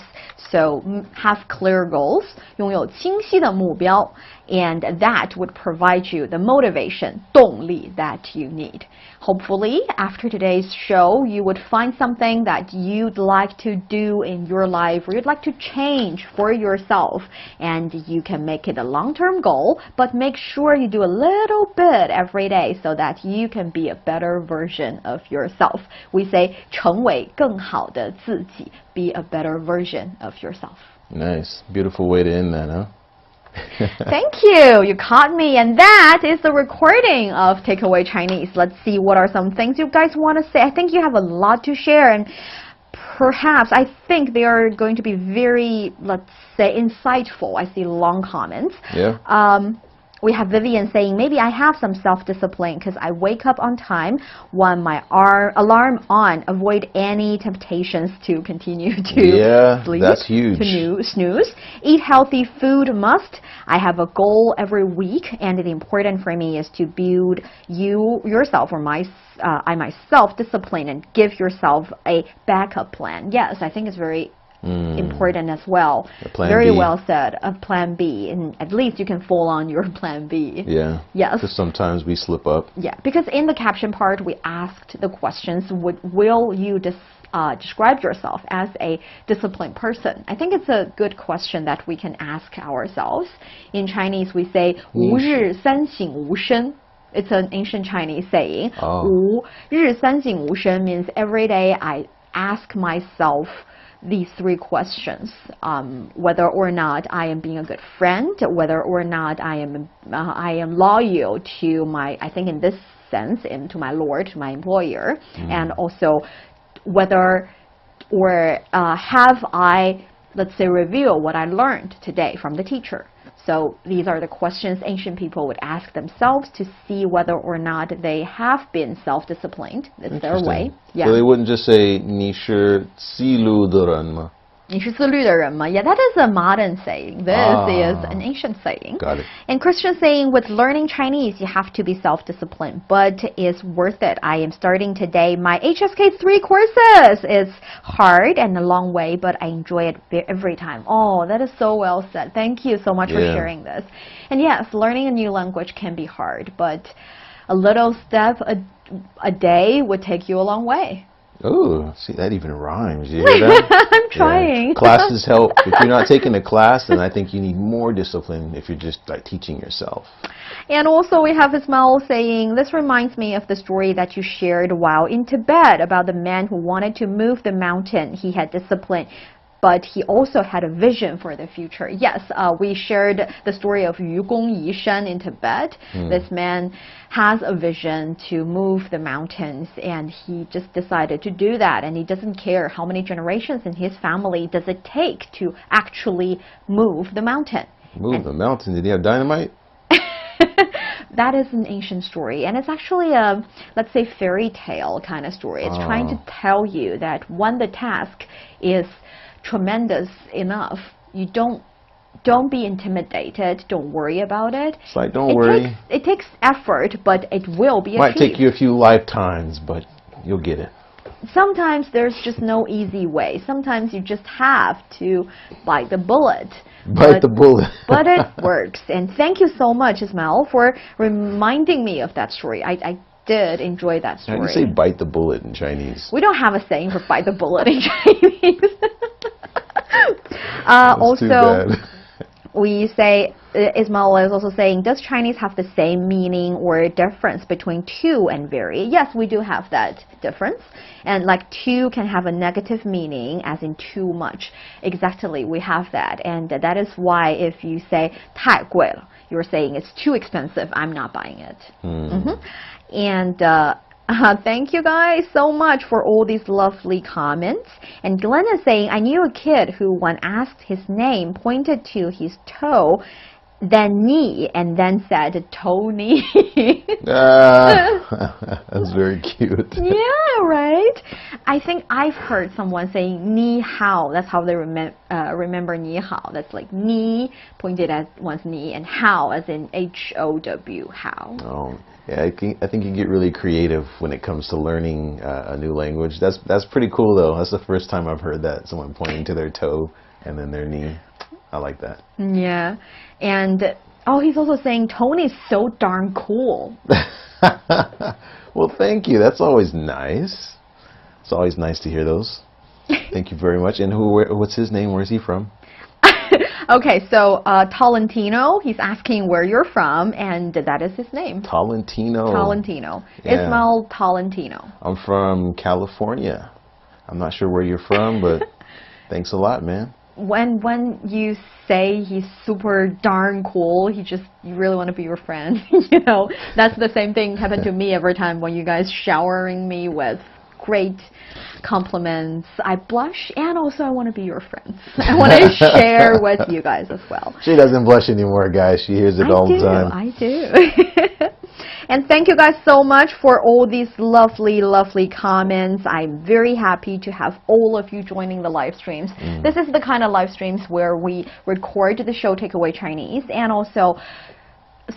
So have clear goals. 拥有清晰的目标. And that would provide you the motivation, 动力 that you need. Hopefully, after today's show, you would find something that you'd like to do in your life or you'd like to change for yourself. And you can make it a long-term goal, but make sure you do a little bit every day so that you can be a better version of yourself. We say, 成为更好的自己, be a better version of yourself. Nice. Beautiful way to end that, huh? Thank you. You caught me. And that is the recording of Takeaway Chinese. Let's see what are some things you guys want to say. I think you have a lot to share. And perhaps, I think they are going to be very, let's say, insightful. I see long comments. Yeah. We have Vivian saying, maybe I have some self-discipline because I wake up on time, want my alarm on, avoid any temptations to continue to sleep. That's huge. To snooze. Eat healthy food must. I have a goal every week, and the important for me is to build yourself or I myself discipline and give yourself a backup plan. Yes, I think it's very important as well. Very well said. A plan B, and at least you can fall on your plan B. Yeah. Yes. Because sometimes we slip up. Yeah, because in the caption part we asked the questions, will you describe yourself as a disciplined person? I think it's a good question that we can ask ourselves. In Chinese we say 吾日三省吾身. It's an ancient Chinese saying. 吾日三省吾身 means every day I ask myself these three questions, whether or not I am being a good friend, whether or not I am loyal to my, I think in this sense to my lord, to my employer, and also whether or have I, let's say, reveal what I learned today from the teacher. So these are the questions ancient people would ask themselves to see whether or not they have been self-disciplined. It's their way. Yeah. So they wouldn't just say 你是记录的人吗? 你是自律的人吗? Yeah, that is a modern saying. This is an ancient saying. Got it. And Christian saying, with learning Chinese, you have to be self-disciplined, but it's worth it. I am starting today my HSK 3 courses. It's hard and a long way, but I enjoy it every time. Oh, that is so well said. Thank you so much for sharing this. And yes, learning a new language can be hard, but a little step a day would take you a long way. Oh, see, that even rhymes. You hear that? I'm trying. Yeah. Classes help. If you're not taking a class, then I think you need more discipline if you're just like teaching yourself. And also we have Ismail saying, this reminds me of the story that you shared while in Tibet about the man who wanted to move the mountain. He had discipline, but he also had a vision for the future. Yes, we shared the story of Yugong Yishan in Tibet. This man has a vision to move the mountains, and he just decided to do that, and he doesn't care how many generations in his family does it take to actually move the mountain. Move the mountain? Did he have dynamite? That is an ancient story, and it's actually a, let's say, fairy tale kind of story. It's trying to tell you that when the task is tremendous enough, you don't be intimidated, don't worry about it. It's like, don't worry. It takes effort, but it will be achieved. Might take you a few lifetimes, but you'll get it. Sometimes there's just no easy way. Sometimes you just have to bite the bullet. Bite the bullet. But it works. And thank you so much, Ismail, for reminding me of that story. I did enjoy that story. How do you say bite the bullet in Chinese? We don't have a saying for bite the bullet in Chinese. Also, we say, Ismail is also saying, does Chinese have the same meaning or difference between too and very? Yes, we do have that difference. And like too can have a negative meaning, as in too much. Exactly, we have that. And that is why if you say 太贵了, you're saying it's too expensive, I'm not buying it. And thank you guys so much for all these lovely comments. And Glenn is saying, I knew a kid who, when asked his name, pointed to his toe, then knee, and then said Tony. That's very cute. Yeah, right? I think I've heard someone saying ni hao. That's how they remember ni hao. That's like knee pointed at one's knee, and hao as in H-O-W, how. Oh. Yeah, I think you get really creative when it comes to learning a new language. That's pretty cool, though. That's the first time I've heard that, someone pointing to their toe and then their knee. I like that. Yeah. And, oh, he's also saying Tony's so darn cool. Well, thank you. That's always nice. It's always nice to hear those. Thank you very much. And what's his name? Where's he from? Okay, so Tolentino, he's asking where you're from, and that is his name. Tolentino. Tolentino. Yeah. Ismail Tolentino. I'm from California. I'm not sure where you're from, but thanks a lot, man. When you say he's super darn cool, you really want to be your friend. You know, that's the same thing happened to me every time when you guys showering me with great compliments. I blush, and also I want to be your friends. I want to share with you guys as well. She doesn't blush anymore, guys. She hears it all the time. I do. And thank you guys so much for all these lovely, lovely comments. I'm very happy to have all of you joining the live streams. This is the kind of live streams where we record the show Takeaway Chinese and also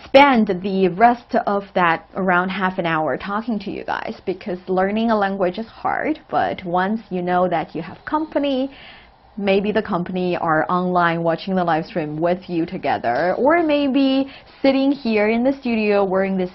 spend the rest of that around half an hour talking to you guys, because learning a language is hard, but once you know that you have company, maybe the company are online watching the live stream with you together, or maybe sitting here in the studio wearing this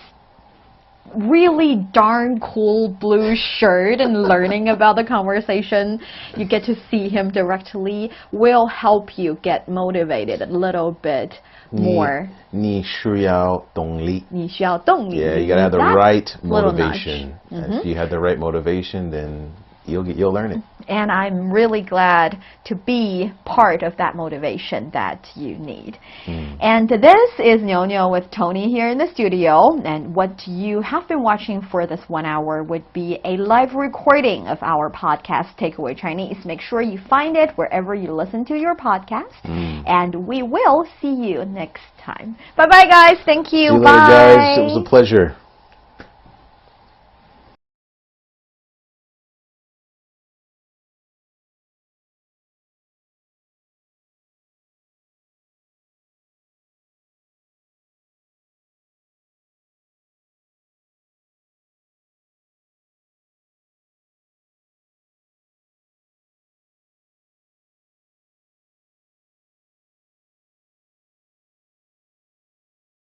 really darn cool blue shirt and learning about the conversation, you get to see him directly, will help you get motivated a little bit more. 你需要动力. 你需要动力. Yeah, you gotta have the That right little motivation. nudge. And if you have the right motivation, then you'll learn it. And I'm really glad to be part of that motivation that you need. And this is Niu with Tony here in the studio. And what you have been watching for this 1 hour would be a live recording of our podcast, Takeaway Chinese. Make sure you find it wherever you listen to your podcast. And we will see you next time. Bye-bye, guys. Thank you. See you Bye. later, guys. It was a pleasure.